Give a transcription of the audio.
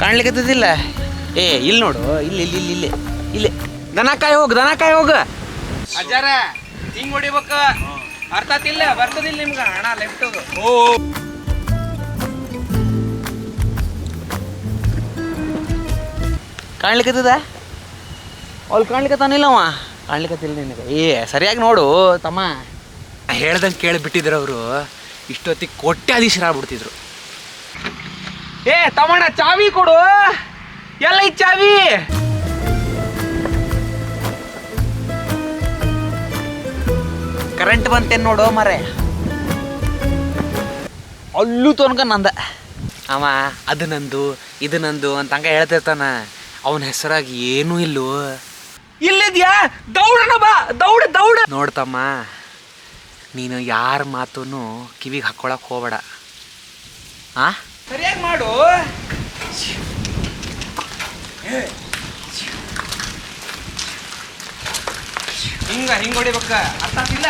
ಕಾಣ್ಲಿಕ್ಕತ್ತಿದ್ದಿಲ್ಲ. ಇಲ್ಲಿ ನೋಡು, ಇಲ್ಲಿ ಇಲ್ಲಿ ಇಲ್ಲಿ ಇಲ್ಲಿ ಇಲ್ಲಿ ದನಕಾಯಿ ಹೋಗ ಅಜ್ಜಾರ ಹಿಂಗ್ ಹೊಡಿಬೇಕು. ಅರ್ಥಾತಿಲ್ಲ ಬರ್ತದಿಲ್ಲ ನಿಮ್ಗೆ ಅಣ್ಣ ಲೆಫ್ಟ್ ಕಾಣ್ಲಿಕ್ಕತ್ತದ ಅಲ್ಲಿ ಕಾಣ್ಲಿಕ್ಕತ್ತಾನಿಲ್ಲವ ಕಾಣ್ಲಿಕ್ಕತ್ತಿಲ್ಲ ನಿನಗೆ. ಸರಿಯಾಗಿ ನೋಡು ತಮ್ಮ. ಹೇಳ್ದಂಗೆ ಕೇಳಿಬಿಟ್ಟಿದ್ರು ಅವರು. ಇಷ್ಟೊತ್ತಿಗೆ ಕೋಟ್ಯಾಧೀಶರಾಗ್ಬಿಡ್ತಿದ್ರು. ತಮ್ಮಣ್ಣ ಚಾವಿ ಕೊಡು. ಎಲ್ಲ ಈ ಚಾವಿ ಕರೆಂಟ್ ಬಂತೇನು ನೋಡು ಮರೆ. ಅಲ್ಲೂ ತನಕ ನಂದ ಅವ ಅದು ನಂದು ಇದು ನಂದು ಅಂತ ಹಂಗ ಹೇಳ್ತಿರ್ತಾನ. ಅವನ ಹೆಸರಾಗಿ ಏನೂ ಇಲ್ಲೋ. ಇಲ್ಲಿದ್ಯಾ ದೌಡನ ಬಾ ದೌಡ ನೋಡ್ತಮ್ಮ, ನೀನು ಯಾರ ಮಾತೂ ಕಿವಿಗೆ ಹಾಕ್ಕೊಳಕ್ ಹೋಗ್ಬೇಡ. ಸರಿಯಾಗಿ ಮಾಡು. ಹಿಂಗ ಹೊಡಿಬೇಕ. ಅರ್ಥ ಆಗ್ತಿಲ್ಲ.